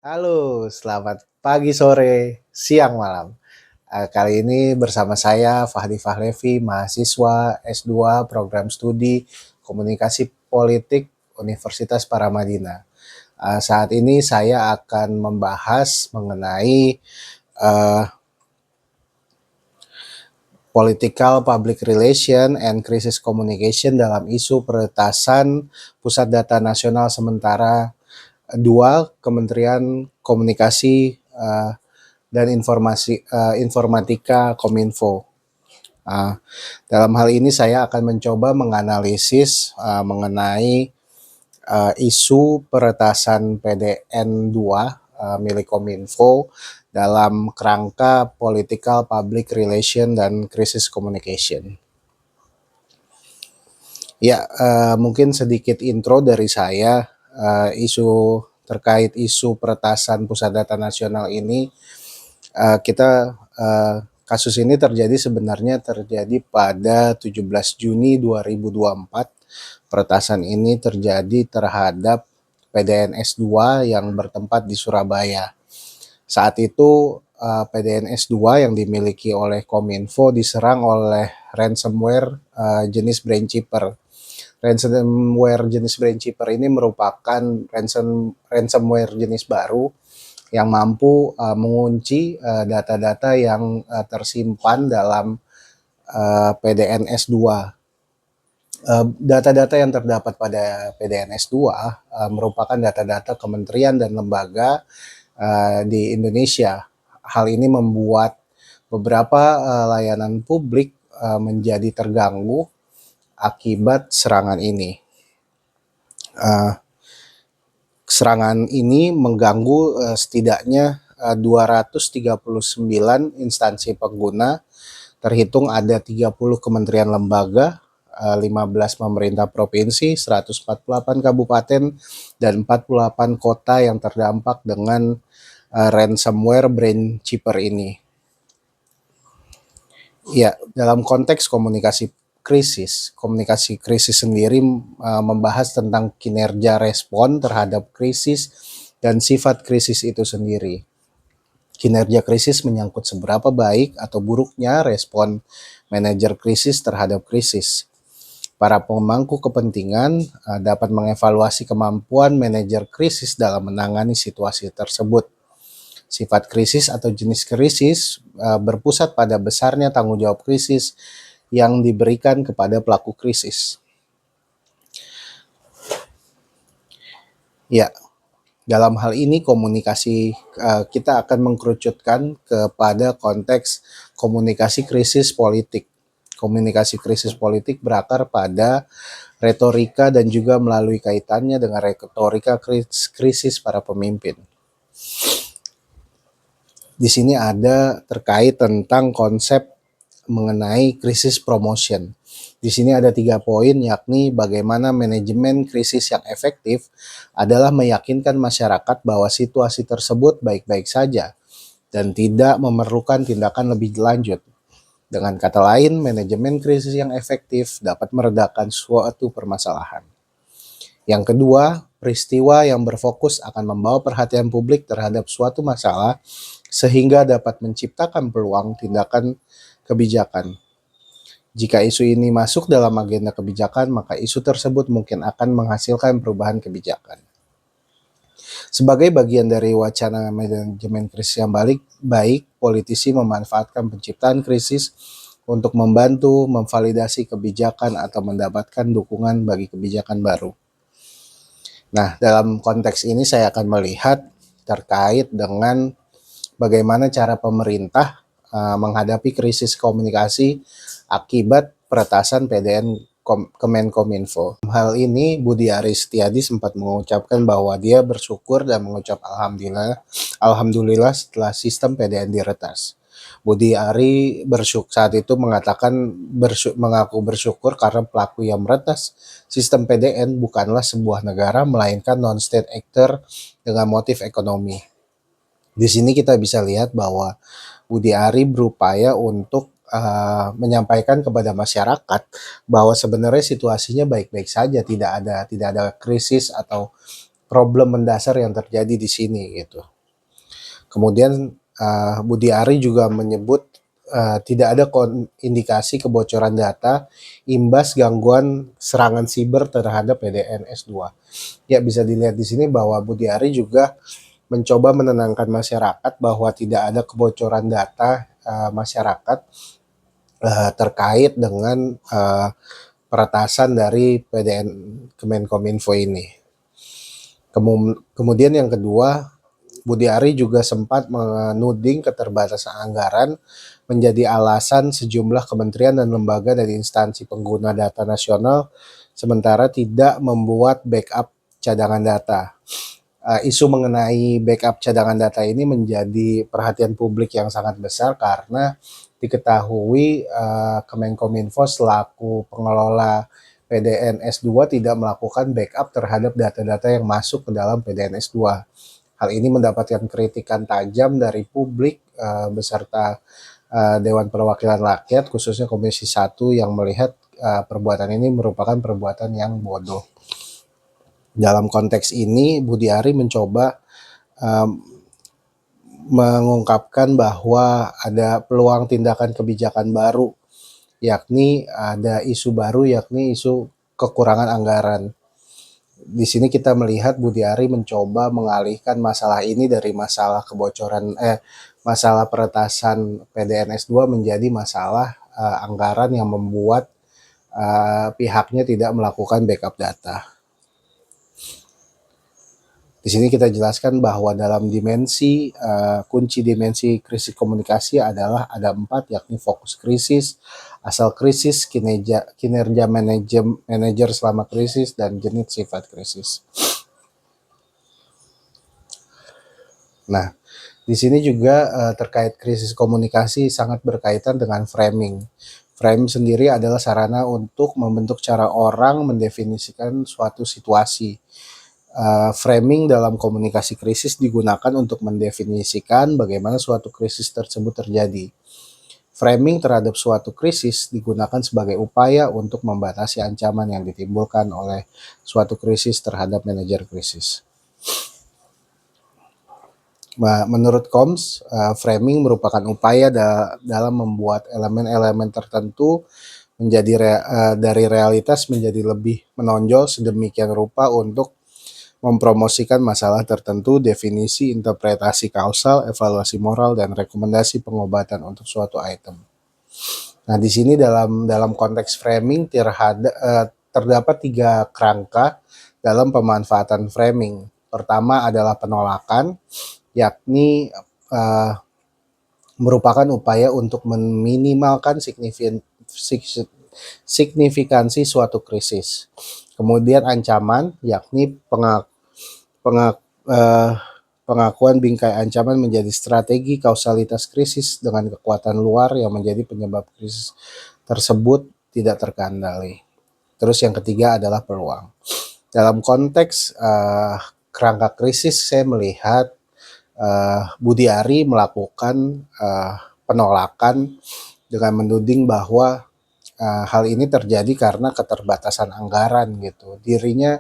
Halo, selamat pagi, sore, siang, malam. Kali ini bersama saya Fahdi Fahlevi, mahasiswa S2 Program Studi Komunikasi Politik Universitas Paramadina. Saat ini saya akan membahas mengenai uh, political public relation and crisis communication dalam isu peretasan Pusat Data Nasional Sementara 2 Kementerian Komunikasi dan Informatika Kominfo. Dalam hal ini saya akan mencoba menganalisis mengenai isu peretasan PDN 2 milik Kominfo dalam kerangka political public relation dan crisis communication. Ya, mungkin sedikit intro dari saya. Isu terkait isu peretasan Pusat Data Nasional ini, kasus ini sebenarnya terjadi pada 17 Juni 2024. Peretasan ini terjadi terhadap PDNS 2 yang bertempat di Surabaya. Saat itu PDNS 2 yang dimiliki oleh Kominfo diserang oleh ransomware jenis Brainchipper. Ransomware jenis Brainchipper ini merupakan ransomware jenis baru yang mampu mengunci data-data yang tersimpan dalam PDNS 2. Data-data yang terdapat pada PDNS 2 merupakan data-data kementerian dan lembaga di Indonesia. Hal ini membuat beberapa layanan publik menjadi terganggu akibat serangan ini. Serangan ini mengganggu setidaknya 239 instansi pengguna, terhitung ada 30 kementerian lembaga, 15 pemerintah provinsi, 148 kabupaten, dan 48 kota yang terdampak dengan ransomware Brainchipper ini. Ya, dalam konteks komunikasi krisis sendiri membahas tentang kinerja respon terhadap krisis dan sifat krisis itu sendiri. Kinerja krisis menyangkut seberapa baik atau buruknya respon manajer krisis terhadap krisis. Para pemangku kepentingan dapat mengevaluasi kemampuan manajer krisis dalam menangani situasi tersebut. Sifat krisis atau jenis krisis berpusat pada besarnya tanggung jawab krisis yang diberikan kepada pelaku krisis. Ya, dalam hal ini komunikasi kita akan mengkerucutkan kepada konteks komunikasi krisis politik. Komunikasi krisis politik berakar pada retorika dan juga melalui kaitannya dengan retorika krisis para pemimpin. Di sini ada terkait tentang konsep mengenai krisis promotion. Di sini ada 3 poin, yakni bagaimana manajemen krisis yang efektif adalah meyakinkan masyarakat bahwa situasi tersebut baik-baik saja dan tidak memerlukan tindakan lebih lanjut. Dengan kata lain, manajemen krisis yang efektif dapat meredakan suatu permasalahan. Yang kedua, peristiwa yang berfokus akan membawa perhatian publik terhadap suatu masalah sehingga dapat menciptakan peluang tindakan kebijakan. Jika isu ini masuk dalam agenda kebijakan, maka isu tersebut mungkin akan menghasilkan perubahan kebijakan. Sebagai bagian dari wacana manajemen krisis yang baik, politisi memanfaatkan penciptaan krisis untuk membantu memvalidasi kebijakan atau mendapatkan dukungan bagi kebijakan baru. Nah, dalam konteks ini saya akan melihat terkait dengan bagaimana cara pemerintah menghadapi krisis komunikasi akibat peretasan PDN Kemenkominfo. Hal ini Budi Aris Setiadi sempat mengucapkan bahwa dia bersyukur dan mengucap alhamdulillah setelah sistem PDN diretas. Budi Ari saat itu mengatakan mengaku bersyukur karena pelaku yang meretas sistem PDN bukanlah sebuah negara melainkan non-state actor dengan motif ekonomi. Di sini kita bisa lihat bahwa Budi Ari berupaya untuk menyampaikan kepada masyarakat bahwa sebenarnya situasinya baik-baik saja, tidak ada krisis atau problem mendasar yang terjadi di sini gitu. Kemudian Budi Ari juga menyebut tidak ada indikasi kebocoran data imbas gangguan serangan siber terhadap PDN-S2. Ya, bisa dilihat di sini bahwa Budi Ari juga mencoba menenangkan masyarakat bahwa tidak ada kebocoran data masyarakat terkait dengan peretasan dari PDN Kemenkominfo ini. Kemudian yang kedua, Budi Ari juga sempat menuding keterbatasan anggaran menjadi alasan sejumlah kementerian dan lembaga dari instansi pengguna data nasional sementara tidak membuat backup cadangan data. Isu mengenai backup cadangan data ini menjadi perhatian publik yang sangat besar karena diketahui Kemenkominfo selaku pengelola PDN S2 tidak melakukan backup terhadap data-data yang masuk ke dalam PDN S2. Hal ini mendapatkan kritikan tajam dari publik beserta Dewan Perwakilan Rakyat, khususnya Komisi 1 yang melihat perbuatan ini merupakan perbuatan yang bodoh. Dalam konteks ini, Budi Ari mencoba mengungkapkan bahwa ada peluang tindakan kebijakan baru, yakni ada isu baru, yakni isu kekurangan anggaran. Di sini kita melihat Budi Ari mencoba mengalihkan masalah ini dari masalah masalah peretasan PDN-S2 menjadi masalah anggaran yang membuat pihaknya tidak melakukan backup data. Di sini kita jelaskan bahwa dalam kunci dimensi krisis komunikasi adalah ada 4, yakni fokus krisis, asal krisis, kinerja manajer selama krisis, dan jenis sifat krisis. Nah, di sini juga terkait krisis komunikasi sangat berkaitan dengan framing. Frame sendiri adalah sarana untuk membentuk cara orang mendefinisikan suatu situasi. Framing dalam komunikasi krisis digunakan untuk mendefinisikan bagaimana suatu krisis tersebut terjadi. Framing terhadap suatu krisis digunakan sebagai upaya untuk membatasi ancaman yang ditimbulkan oleh suatu krisis terhadap manajer krisis. Menurut Combs, framing merupakan upaya dalam membuat elemen-elemen tertentu dari realitas menjadi lebih menonjol sedemikian rupa untuk mempromosikan masalah tertentu, definisi, interpretasi kausal, evaluasi moral, dan rekomendasi pengobatan untuk suatu item. Nah, di sini dalam konteks framing terdapat 3 kerangka dalam pemanfaatan framing. Pertama adalah penolakan, yakni merupakan upaya untuk meminimalkan signifikansi suatu krisis. Kemudian ancaman, yakni pengakuan bingkai ancaman menjadi strategi kausalitas krisis dengan kekuatan luar yang menjadi penyebab krisis tersebut tidak terkendali. Terus yang ketiga adalah peluang. Dalam konteks kerangka krisis, saya melihat Budi Ari melakukan penolakan dengan menuding bahwa hal ini terjadi karena keterbatasan anggaran gitu. Dirinya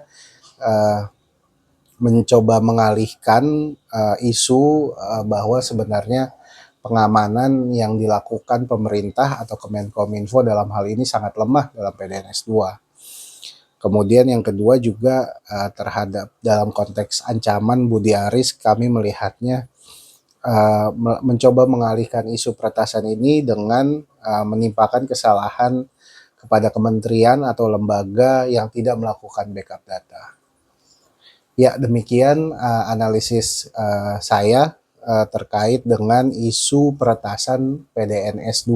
mencoba mengalihkan isu bahwa sebenarnya pengamanan yang dilakukan pemerintah atau Kemenkominfo dalam hal ini sangat lemah dalam PDN-S2. Kemudian yang kedua juga terhadap dalam konteks ancaman Budi Aris, kami melihatnya mencoba mengalihkan isu peretasan ini dengan menimpakan kesalahan kepada kementerian atau lembaga yang tidak melakukan backup data. Ya, demikian analisis saya terkait dengan isu peretasan PDN-S2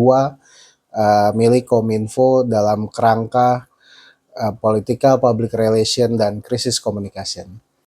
milik Kominfo dalam kerangka political, public relation, dan krisis communication.